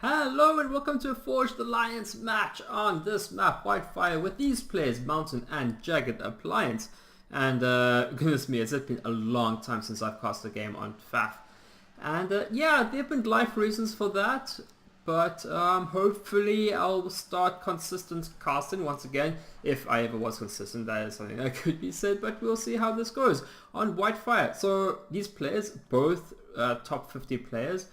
Hello and welcome to a Forged Alliance match on this map, Whitefire, with these players, Mountain and Jagged Appliance. And goodness me, it's been a long time since I've cast a game on FAF. And yeah, there have been life reasons for that, but hopefully I'll start consistent casting once again, if I ever was consistent. That is something that could be said, but we'll see how this goes on Whitefire. So these players, both top 50 players.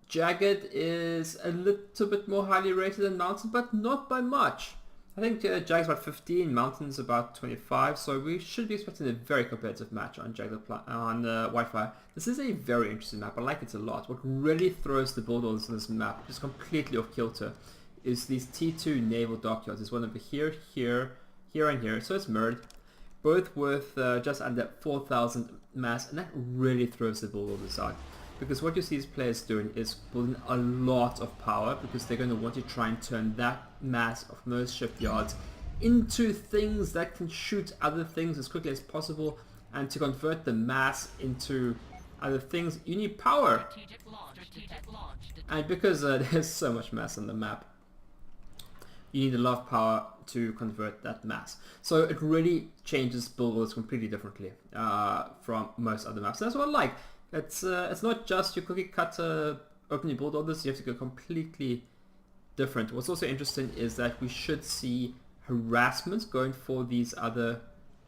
Jagged is a little bit more highly rated than Mountain, but not by much. I think Jagged's about 15, Mountain's about 25, so we should be expecting a very competitive match on Whitefire. This is a very interesting map. I like it a lot. What really throws the build orders on this map, just completely off kilter, is these T2 naval dockyards. There's one over here, here, and here, so it's mirrored. Both with just under 4,000 mass, and that really throws the build orders out. Because what you see these players doing is building a lot of power, because they're going to want to try and turn that mass of most shipyards into things that can shoot other things as quickly as possible, and to convert the mass into other things you need power. And because there's so much mass on the map, you need a lot of power to convert that mass. So it really changes build orders completely differently from most other maps. That's what I like. It's not just your cookie cutter opening build orders, you have to go completely different. What's also interesting is that we should see harassments going for these other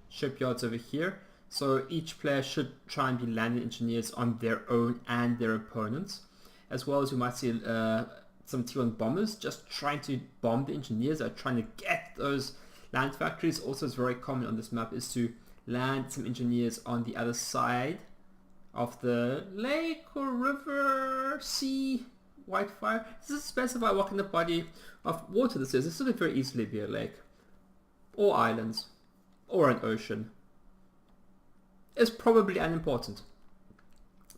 shipyards over here. So each player should try and be landing engineers on their own and their opponents. As well as we might see some T1 bombers just trying to bomb the engineers that are trying to get those land factories. Also, it's very common on this map is to land some engineers on the other side of the lake or river, sea, Whitefire. This doesn't specify what kind of body of water this is. This could very easily be a lake, or islands, or an ocean. It's probably unimportant.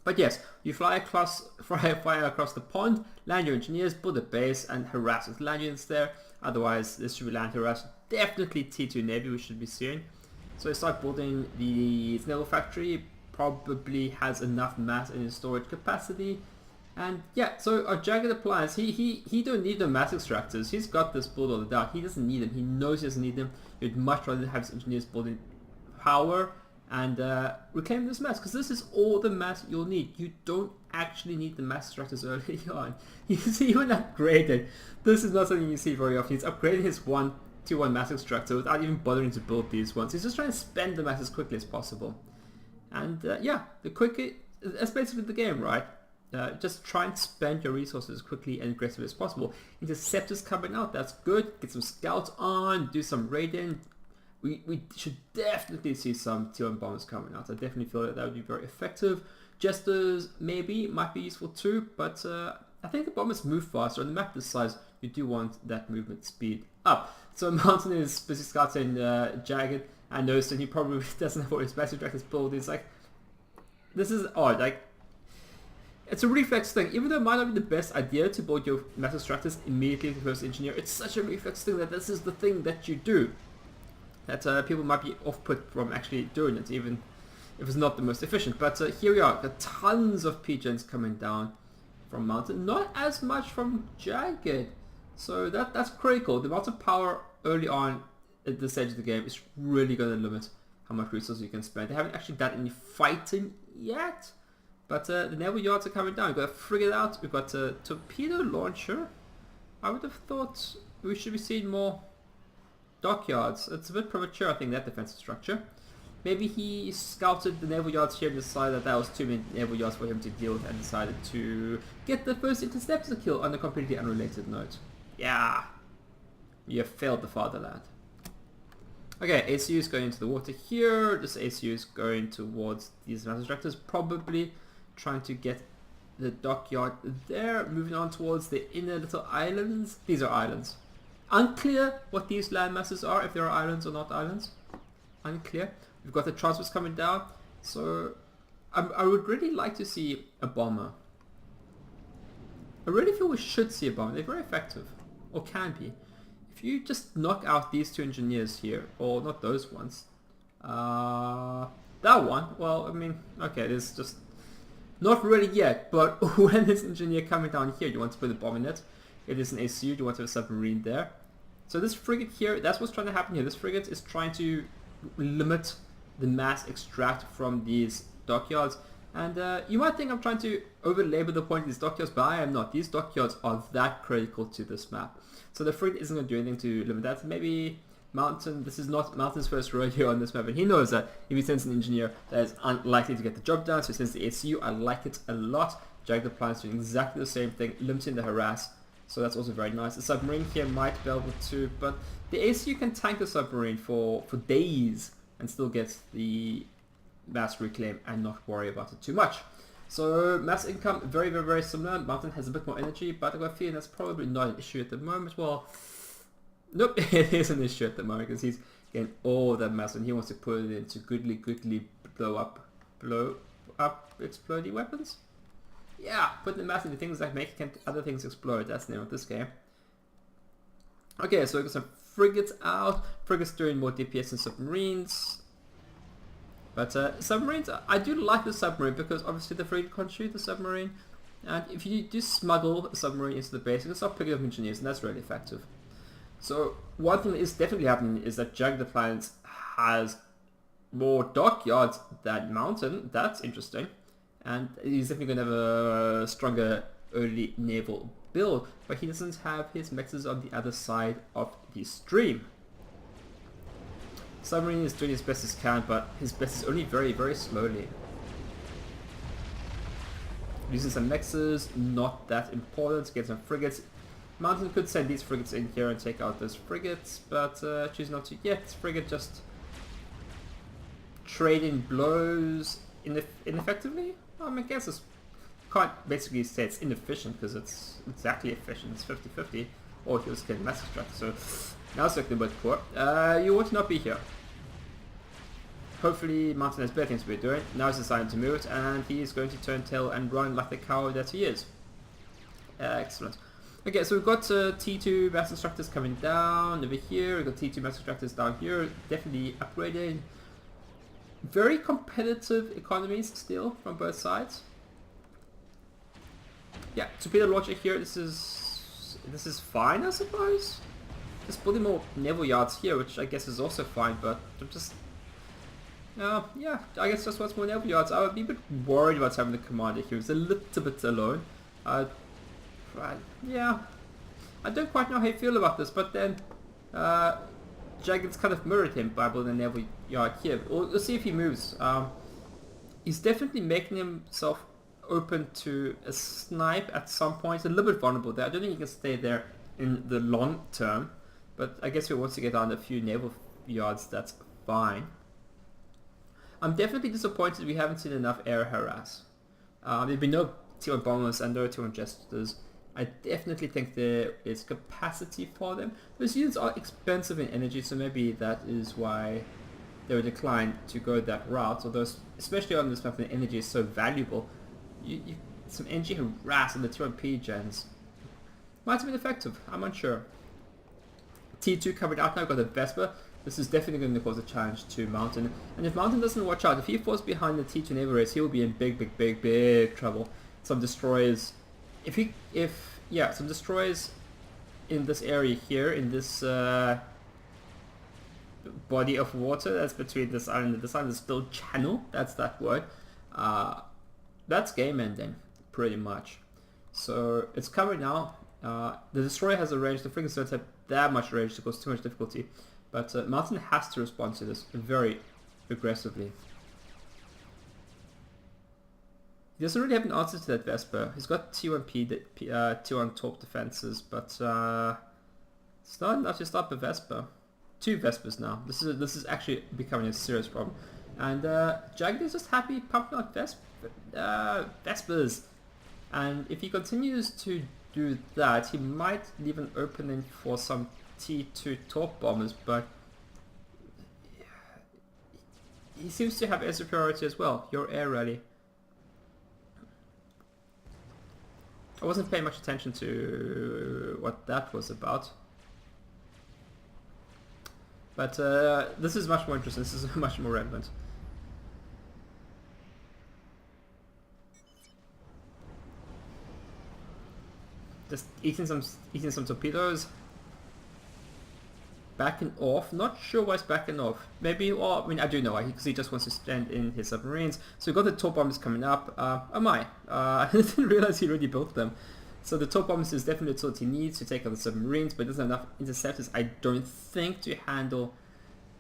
But yes, you fly fire across the pond, land your engineers, build a base, and harass with land units there. Otherwise, this should be land harass. Definitely T2 Navy we should be seeing. So you start building the naval factory. Probably has enough mass in his storage capacity, and yeah. So our Jagged Appliance, he don't need the mass extractors. He's got this build ordered out. He doesn't need them. He knows he doesn't need them. He'd much rather have his engineers building power and reclaim this mass, because this is all the mass you'll need. You don't actually need the mass extractors early on. You see, even upgraded. This is not something you see very often. He's upgrading his 1-2-1 mass extractor without even bothering to build these ones. He's just trying to spend the mass as quickly as possible. And yeah, the quicker, that's basically the game, right? Just try and spend your resources as quickly and aggressively as possible. Interceptors coming out, that's good. Get some scouts on, do some raiding. We should definitely see some T1 bombers coming out. I definitely feel that would be very effective. Jesters maybe might be useful too, but I think the bombers move faster. On the map this size, you do want that movement speed up. So Mountain is busy scouting Jagged. And noticed that he probably doesn't have all his mass extractors build. He's like, this is odd. Like, it's a reflex thing. Even though it might not be the best idea to build your mass extractors immediately to the first engineer, it's such a reflex thing that this is the thing that you do. That people might be off-put from actually doing it, even if it's not the most efficient. But here we are. Got tons of P-gens coming down from Mountain. Not as much from Jagged. So that's critical. The amount of power early on at this stage of the game is really going to limit how much resources you can spend. They haven't actually done any fighting yet, but the naval yards are coming down. We've got a frigate out, we've got a torpedo launcher. I would have thought we should be seeing more dockyards. It's a bit premature, I think, that defensive structure. Maybe he scouted the naval yards here and decided that was too many naval yards for him to deal with, and decided to get the first interceptor kill on a completely unrelated note. Yeah, you have failed the fatherland. Okay, ACU is going into the water here. This ACU is going towards these mass extractors, probably trying to get the dockyard there. Moving on towards the inner little islands. These are islands. Unclear what these land masses are, if they are islands or not islands. Unclear. We've got the transfers coming down. So I would really like to see a bomber. I really feel we should see a bomber. They're very effective, or can be. If you just knock out these two engineers here, or not those ones, that one, well, I mean, okay, there's just Not really yet, but when it's an engineer coming down here, you want to put a bomb in it. It is an ACU, you want to have a submarine there. So this frigate here, that's what's trying to happen here. This frigate is trying to limit the mass extract from these dockyards. And you might think I'm trying to over-labor the point of these dockyards, but I am not. These dockyards are that critical to this map. So the frigate isn't going to do anything to limit that. Maybe Mountain, this is not Mountain's first rodeo on this map, and he knows that if he sends an engineer, that is unlikely to get the job done, so he sends the ACU. I like it a lot. Jagged Appliance doing exactly the same thing, limiting the harass, so that's also very nice. The submarine here might be able to, but the ACU can tank the submarine for days and still get the mass reclaim and not worry about it too much. So mass income, very, very, very similar. Mountain has a bit more energy, but I got a feeling that's probably not an issue at the moment. Well, nope, it is an issue at the moment because he's getting all that mass and he wants to put it into goodly blow up exploding weapons. Yeah, putting the mass into things that make other things explode. That's the name of this game. Okay, so we got some frigates out. Frigates doing more DPS than submarines. But submarines, I do like the submarine because obviously the frigate can't shoot the submarine. And if you do smuggle a submarine into the base, you can start picking up engineers, and that's really effective. So one thing that is definitely happening is that Jagged Appliance has more dockyards than Mountain. That's interesting. And he's definitely going to have a stronger early naval build, but he doesn't have his mexes on the other side of the stream. Submarine is doing his best as can, but his best is only very, very slowly. Using some mexes, not that important. Get some frigates. Mountain could send these frigates in here and take out those frigates, but choose not to yet. Frigate just trading blows ineffectively. I guess it's can't basically say it's inefficient because it's exactly efficient. It's 50-50. Or he was getting mass extract. So now it's looking a bit poor. You want to not be here. Hopefully Mountain has better things to be doing. Now it's deciding to move it, and he is going to turn tail and run like the coward that he is. Excellent. Okay, so we've got T2 mass extractors coming down over here. We've got T2 mass extractors down here. Definitely upgrading. Very competitive economies still from both sides. Yeah, torpedo launcher here. This is fine, I suppose. Just building more naval yards here, which I guess is also fine, but I'm just yeah, I guess just wants more naval yards. I would be a bit worried about having the commander here. He's a little bit alone. Yeah, I don't quite know how you feel about this, but then Jagged's kind of mirrored him by building a naval yard here. We'll see if he moves. He's definitely making himself open to a snipe at some point. He's a little bit vulnerable there. I don't think he can stay there in the long term, but I guess if he wants to get down a few naval yards, that's fine. I'm definitely disappointed we haven't seen enough air harass. There've been no T1 bombers and no T1 jesters. I definitely think there is capacity for them. Those units are expensive in energy, so maybe that is why they would decline to go that route. Although, especially on this map, the energy is so valuable. Some energy harass on the T1P gens might have been effective. I'm unsure. T2 coming out now. We've got the Vesper. This is definitely going to cause a challenge to Mountain. And if Mountain doesn't watch out, if he falls behind the T2 naval race, he will be in big trouble. Some destroyers. Some destroyers in this area here, in this body of water that's between this island and this island, is still channel. That's that word. That's game ending, pretty much. So it's coming now. The destroyer has a range. The frigates don't have that much range to cause too much difficulty. But Mountain has to respond to this very aggressively. He doesn't really have an answer to that Vesper. He's got T1P, T1 top defenses, but it's not enough to stop a Vesper. 2 Vespers now. This is actually becoming a serious problem. And Jagged is just happy pumping out Vespers. And if he continues to do that, he might leave an opening for some T2 top bombers, but he seems to have air superiority as well. Your air rally. I wasn't paying much attention to what that was about. But this is much more interesting. This is much more relevant. Just eating some torpedoes. Backing off. Not sure why he's backing off. Maybe, well, I mean, I do know why. Because he just wants to stand in his submarines. So we've got the torp bombers coming up. Oh my. I didn't realize he already built them. So the torp bombers is definitely the tool he needs to take out the submarines, but doesn't have enough interceptors, I don't think, to handle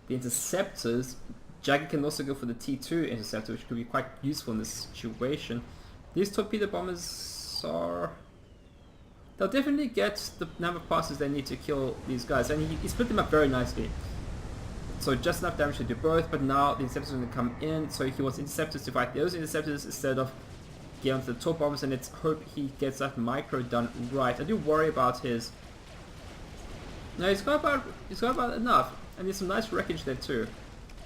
the interceptors. Jagged can also go for the T2 interceptor, which could be quite useful in this situation. These torpedo bombers are... They'll definitely get the number of passes they need to kill these guys, and he split them up very nicely. So just enough damage to do both, but now the interceptors are going to come in, so he wants interceptors to fight those interceptors instead of get onto the torp bombers, and let's hope he gets that micro done right. I do worry about his... No, he's got about enough, and there's some nice wreckage there too.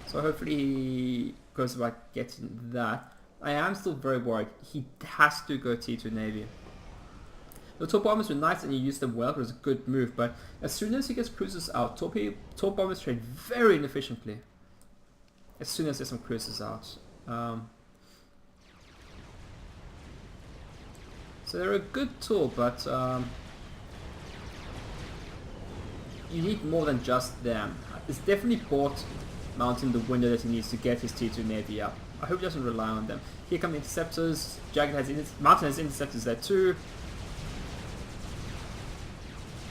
So hopefully he goes about getting that. I am still very worried. He has to go T2 Navy. The torp bombers were nice and he used them well. It was a good move, but as soon as he gets cruisers out, torp bombers trade very inefficiently. As soon as there's some cruisers out. So they're a good tool, but you need more than just them. It's definitely bought Mountain the window that he needs to get his T2 Navy up. I hope he doesn't rely on them. Here come the interceptors. Mountain has interceptors there too.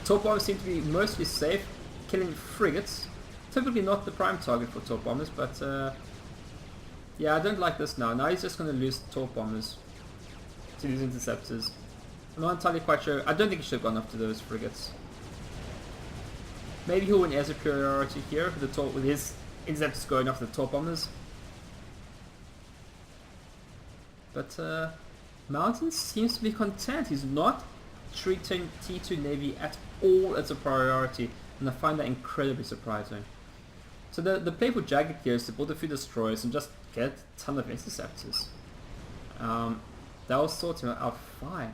Torp bombers seem to be mostly safe, killing frigates. Typically not the prime target for torp bombers, but yeah, I don't like this now. Now he's just going to lose torp bombers to these interceptors. I'm not entirely quite sure. I don't think he should have gone after those frigates. Maybe he'll win air superiority here with his interceptors going after the torp bombers. But Mountain seems to be content. He's not treating T2 Navy at all as a priority, and I find that incredibly surprising. So the play for Jagged here is to build a few destroyers and just get a ton of interceptors. That will sort him out fine.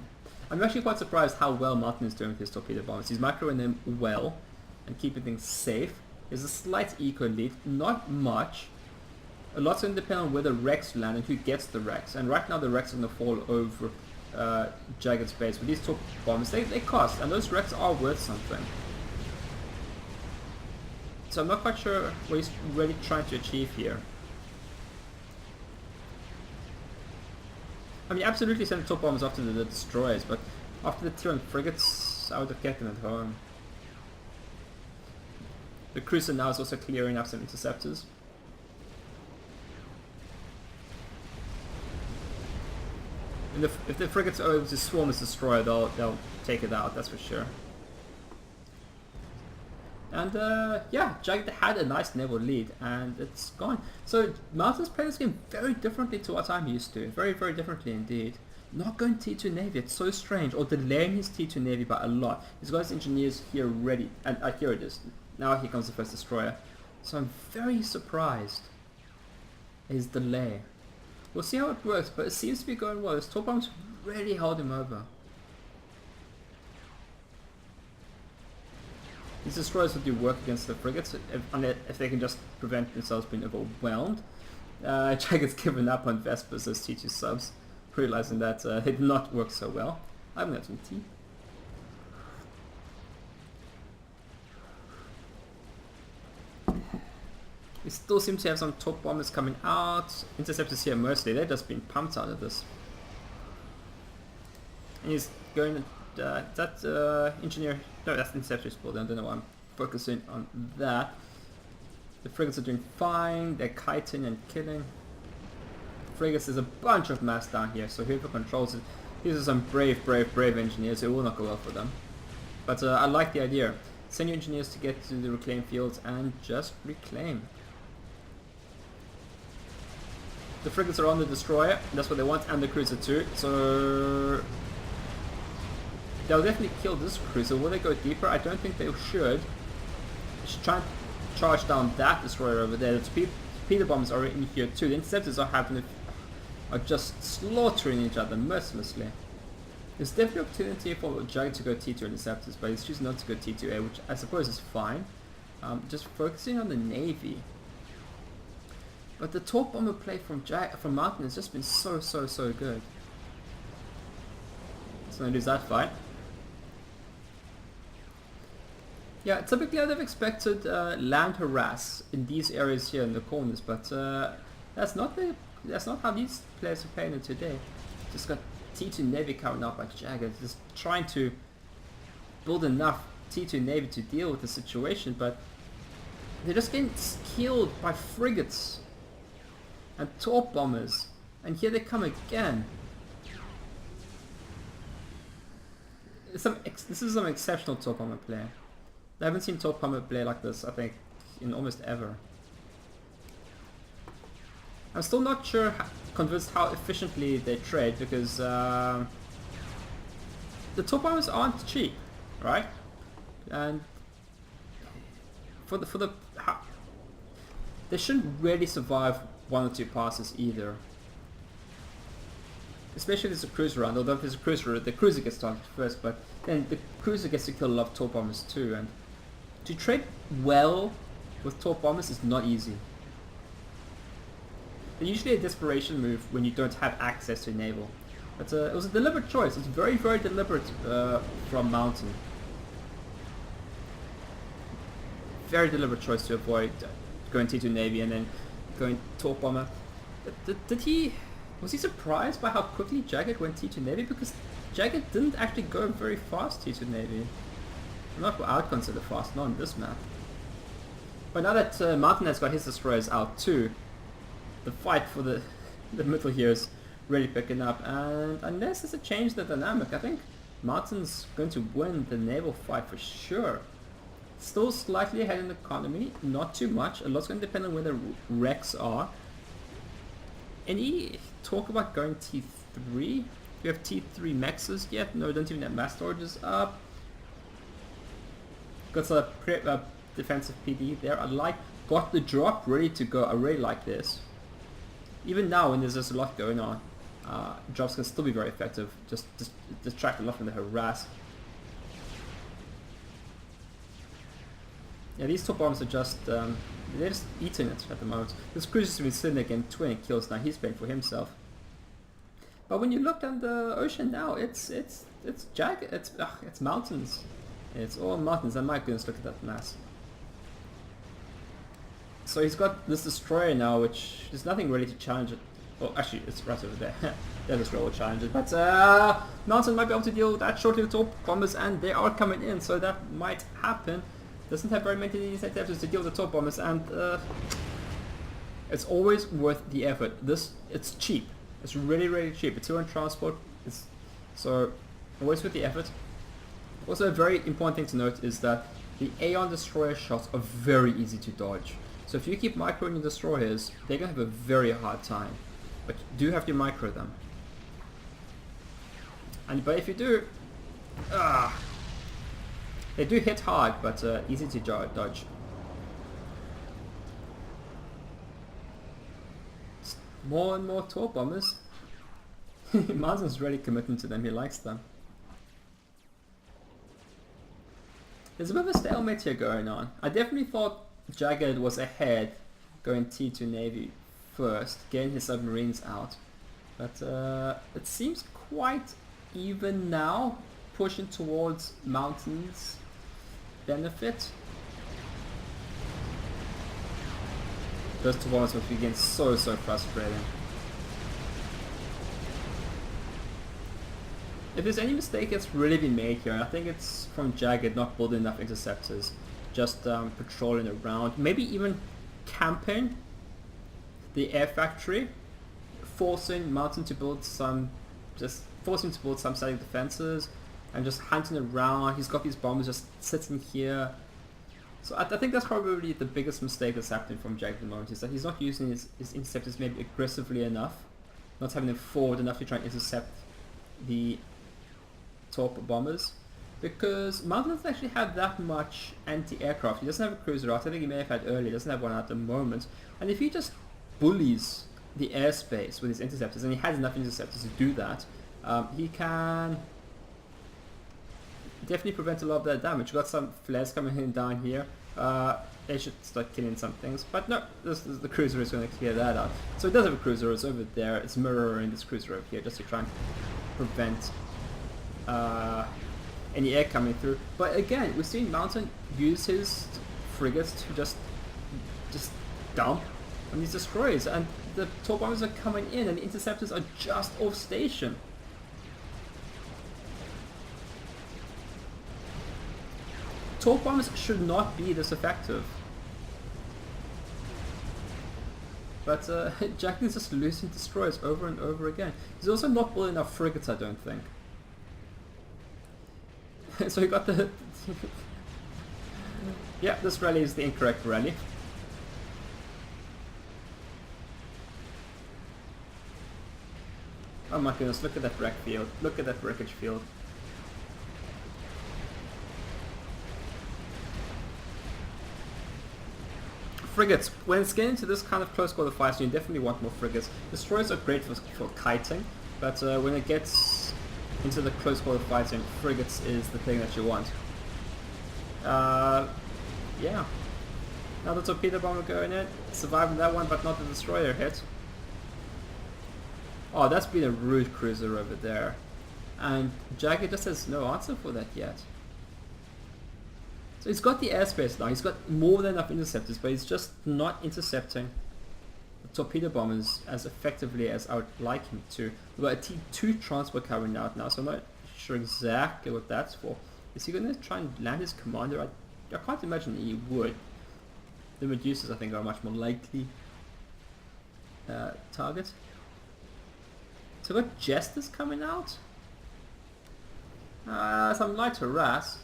I'm actually quite surprised how well Mountain is doing with his torpedo bombers. He's microing them well and keeping things safe. There's a slight eco lead, not much. A lot's going to depend on where the wrecks land and who gets the wrecks. And right now the wrecks are going to fall over Jagged's base. But these torp bombers, they cost, and those wrecks are worth something. So I'm not quite sure what he's really trying to achieve here. I mean, absolutely send the torp bombers after the destroyers, but after the Tyrann frigates, I would have kept them at home. The cruiser now is also clearing up some interceptors. And if the frigates are able to swarm this destroyer, they'll take it out, that's for sure. And yeah, Jagged had a nice naval lead, and it's gone. So Mountain's playing this game very differently to what I'm used to. Very, very differently indeed. Not going T2 Navy, it's so strange. Or delaying his T2 Navy by a lot. He's got his engineers here ready, and here it is. Now here comes the first destroyer. So I'm very surprised at his delay. We'll see how it works, but it seems to be going well. His torp bombs really held him over. These destroyers will do work against the frigates if they can just prevent themselves being overwhelmed. Jagged's given up on Vespers as T2 subs, realizing that they did not work so well. I'm going to have some tea. We still seem to have some torp bombers coming out. Interceptors here mostly, they're just being pumped out of this. And he's going that engineer, no, that's the interceptor sport. I don't know why I'm focusing on that. The frigates are doing fine, they're kiting and killing. Frigates, there's a bunch of mass down here, so whoever controls it, these are some brave engineers. It will not go well for them. But I like the idea. Send your engineers to get to the reclaim fields and just reclaim. The frigates are on the destroyer, that's what they want, and the cruiser too. So they'll definitely kill this cruiser. Will they go deeper? I don't think they should. They should try and charge down that destroyer over there. The torpedo bombs are in here too. The interceptors are just slaughtering each other mercilessly. There's definitely opportunity for Jagged to go T2 interceptors, but he's choosing not to go T2A, which I suppose is fine. Just focusing on the Navy. But the torp bomber play from Mountain has just been so good. So I lose that fight. Yeah, typically I'd have expected land harass in these areas here in the corners, but that's not how these players are playing it today. Just got T2 Navy coming out by Jagged, just trying to build enough T2 Navy to deal with the situation, but they're just getting killed by frigates and torp bombers, and here they come again. This is some exceptional torp bomber play. I haven't seen torp bomber play like this, I think, in almost ever. I'm still not convinced how efficiently they trade, because the torp bombers aren't cheap, right? And they shouldn't really survive one or two passes either. Especially if there's a cruiser around, although if there's a cruiser, the cruiser gets targeted first, but then the cruiser gets to kill a lot of torp bombers too, and to trade well with torp bombers is not easy. They're usually a desperation move when you don't have access to a naval. But it was a deliberate choice. It's very, very deliberate from Mountain. Very deliberate choice to avoid going T2 Navy and then going torp bomber. Was he surprised by how quickly Jagged went T2 Navy? Because Jagged didn't actually go very fast T2 Navy. Not what I would consider fast, not on this map. But now that Mountain has got his destroyers out too, the fight for the middle here is really picking up, and unless there's a change in the dynamic, I think Mountain's going to win the naval fight for sure. Still slightly ahead in economy, not too much. A lot's going to depend on where the wrecks are. Any talk about going T3? Do you have T3 mexes yet? No, don't even have mass storages up. Got some defensive PD there. Got the drop ready to go. I really like this. Even now when there's just a lot going on, drops can still be very effective. Just distract a lot from the harass. Yeah, these torp bombs are just, they're just eating it at the moment. This cruiser's been sitting there getting 20 kills now, he's paying for himself. But when you look down the ocean now, it's Jagged, it's mountains. It's all mountains, and my goodness, look at that mass. So he's got this destroyer now, which there's nothing really to challenge it. Oh, actually, it's right over there. That destroyer will challenge it. But Mountain might be able to deal with that shortly with torp bombers, and they are coming in, so that might happen. Doesn't have very many incentives to deal with the torp bombers, and it's always worth the effort. It's cheap. It's really, really cheap. It's 200 transport. So always worth the effort. Also, a very important thing to note is that the Aeon destroyer shots are very easy to dodge. So if you keep microing your destroyers, they're gonna have a very hard time. But you do have to micro them. But if you do, they do hit hard, but easy to dodge. More and more torp bombers. Mountain's really committing to them, he likes them. There's a bit of a stalemate here going on. I definitely thought Jagged was ahead, going T2 Navy first, getting his submarines out. But it seems quite even now, pushing towards Mountain's benefit. Those two bombs must be getting so frustrating. If there's any mistake that's really been made here, I think it's from Jagged not building enough interceptors, just patrolling around, maybe even camping the air factory, forcing Mountain to build some static defenses, and just hunting around. He's got these bombers just sitting here. So I think that's probably the biggest mistake that's happening from Jagged at the moment, is that he's not using his interceptors maybe aggressively enough, not having them forward enough to try and intercept the torp bombers, because Mountain doesn't actually have that much anti-aircraft. He doesn't have a cruiser out. I think he may have had earlier. He doesn't have one at the moment. And if he just bullies the airspace with his interceptors, and he has enough interceptors to do that, he can definitely prevent a lot of that damage. We've got some flares coming in down here. They should start killing some things, but no, the cruiser is going to clear that out. So it does have a cruiser. It's over there. It's mirroring this cruiser over here just to try and prevent any air coming through. But again, we've seen Mountain use his frigates to just dump on these destroyers, and the torp bombers are coming in and the interceptors are just off station. Torp bombers should not be this effective. But Jagged is just losing destroyers over and over again. He's also not building enough frigates, I don't think. So he got the... yeah, this rally is the incorrect rally. Oh my goodness, look at that wreck field. Look at that wreckage field. Frigates. When it's getting to this kind of close quarter fights, you definitely want more frigates. Destroyers are great for kiting, but when it gets into the close quarter fighting, frigates is the thing that you want. Yeah. Now the torpedo bomber going in, surviving that one, but not the destroyer hit. Oh, that's been a rude cruiser over there. And Jagged just has no answer for that yet. So he's got the airspace now, he's got more than enough interceptors, but he's just not intercepting the torpedo bombers as effectively as I would like him to. We've got a T2 transport coming out now, so I'm not sure exactly what that's for. Is he going to try and land his commander? I can't imagine he would. The Medusas, I think, are a much more likely target. So we've got Jesters coming out. Some light harass.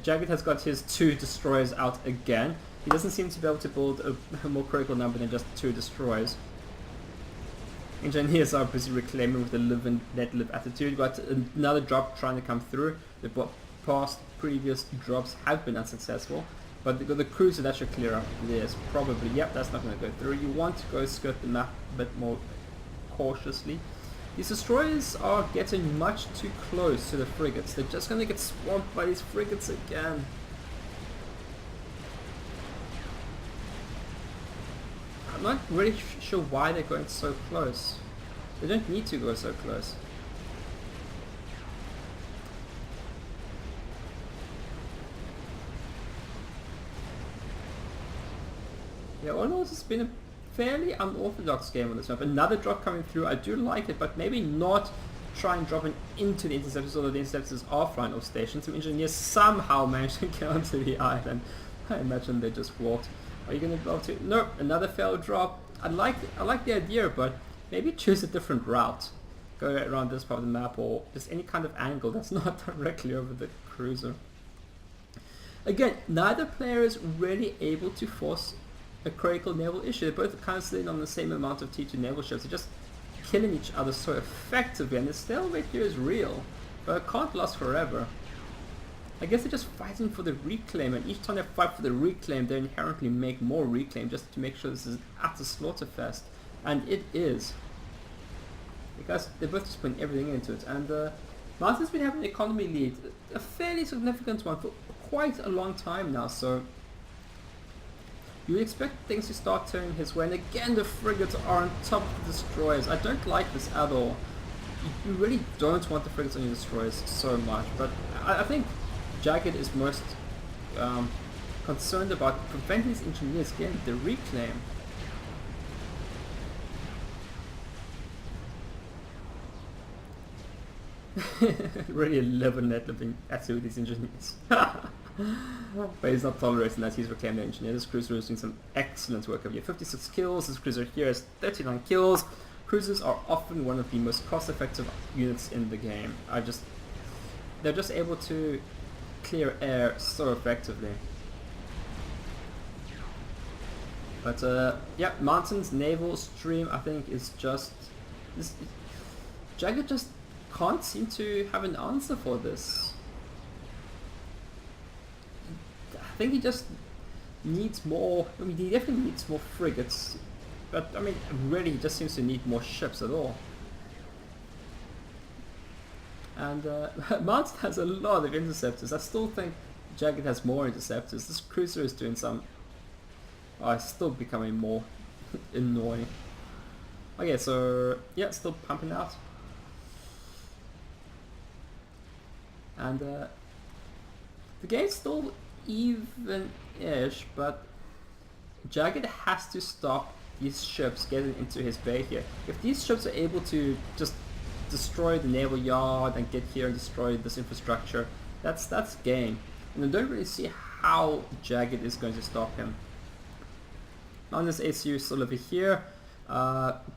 Jagged has got his 2 destroyers out again. He doesn't seem to be able to build a more critical number than just 2 destroyers. Engineers are busy reclaiming with the live and let live attitude. Got another drop trying to come through. The past previous drops have been unsuccessful. But the cruiser, that should clear up this. Probably, yep, that's not going to go through. You want to go skirt the map a bit more cautiously. These destroyers are getting much too close to the frigates. They're just going to get swamped by these frigates again. I'm not really sure why they're going so close. They don't need to go so close. Yeah, all in all, it's been a fairly unorthodox game on this map. Another drop coming through, I do like it, but maybe not try and drop it into the interceptors, although the interceptors are flying off station. Some engineers somehow managed to get onto the island. I imagine they just walked. Are you going to go to... Nope, another failed drop. I like the idea, but maybe choose a different route. Go around this part of the map, or just any kind of angle that's not directly over the cruiser. Again, neither player is really able to force a critical naval issue. They're both kind of sitting on the same amount of T2 naval ships. They're just killing each other so effectively, and the stalemate here is real, but it can't last forever. I guess they're just fighting for the reclaim, and each time they fight for the reclaim, they inherently make more reclaim just to make sure this is at the slaughterfest, and it is. Because they're both just putting everything into it, and Mountain's been having an economy lead, a fairly significant one for quite a long time now, so you would expect things to start turning his way, and again the frigates are on top of the destroyers. I don't like this at all. You really don't want the frigates on your destroyers so much, but I think Jagged is most concerned about preventing these engineers getting the reclaim. Really live and let living attitude with these engineers. But he's not tolerating that. He's reclaimed the engineer. This cruiser is doing some excellent work over here. 56 kills. This cruiser here has 39 kills. Cruisers are often one of the most cost-effective units in the game. They're just able to clear air so effectively. But yeah, Mountain's naval stream, I think, is just Jagged just can't seem to have an answer for this. I think he just needs more. I mean, he definitely needs more frigates, but I mean, really, he just seems to need more ships at all. And Mountain has a lot of interceptors. I still think Jagged has more interceptors. This cruiser is doing some... Oh, it's still becoming more annoying. Okay, so yeah, still pumping out. And the game's still even-ish, but Jagged has to stop these ships getting into his bay here. If these ships are able to just destroy the naval yard and get here and destroy this infrastructure, that's game. And I don't really see how Jagged is going to stop him. On this ACU still over here,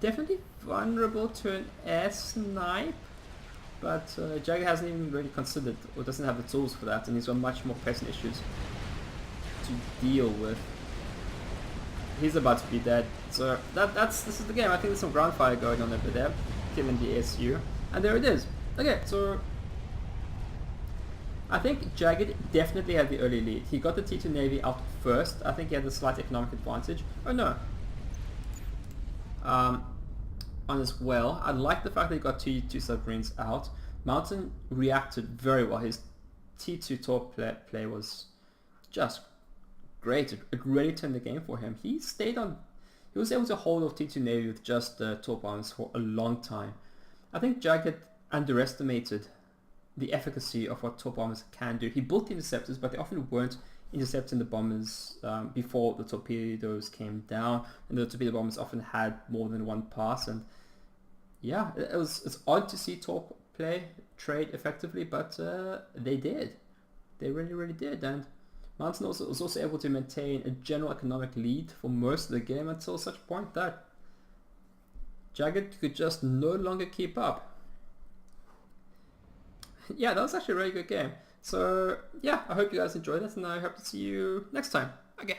definitely vulnerable to an air snipe, but Jagged hasn't even really considered or doesn't have the tools for that, and he's got much more pressing issues to deal with. He's about to be dead, so this is the game. I think there's some ground fire going on over there, killing the ASU, and there it is. Okay, so I think Jagged definitely had the early lead. He got the T2 Navy out first. I think he had a slight economic advantage. Oh no. On as well, I like the fact that he got two submarines out. Mountain reacted very well. His T2 torp play was just great. It really turned the game for him. He stayed on. He was able to hold off T2 Navy with just torp bombs for a long time. I think Jagged underestimated the efficacy of what torp bombers can do. He built the interceptors, but they often weren't intercepting the bombers before the torpedoes came down, and the torpedo bombers often had more than one pass. And yeah, it's odd to see torp trade effectively, but they did. They really did. And Mountain was also able to maintain a general economic lead for most of the game until such a point that Jagged could just no longer keep up. Yeah, that was actually a really good game. So yeah, I hope you guys enjoyed this, and I hope to see you next time. Okay.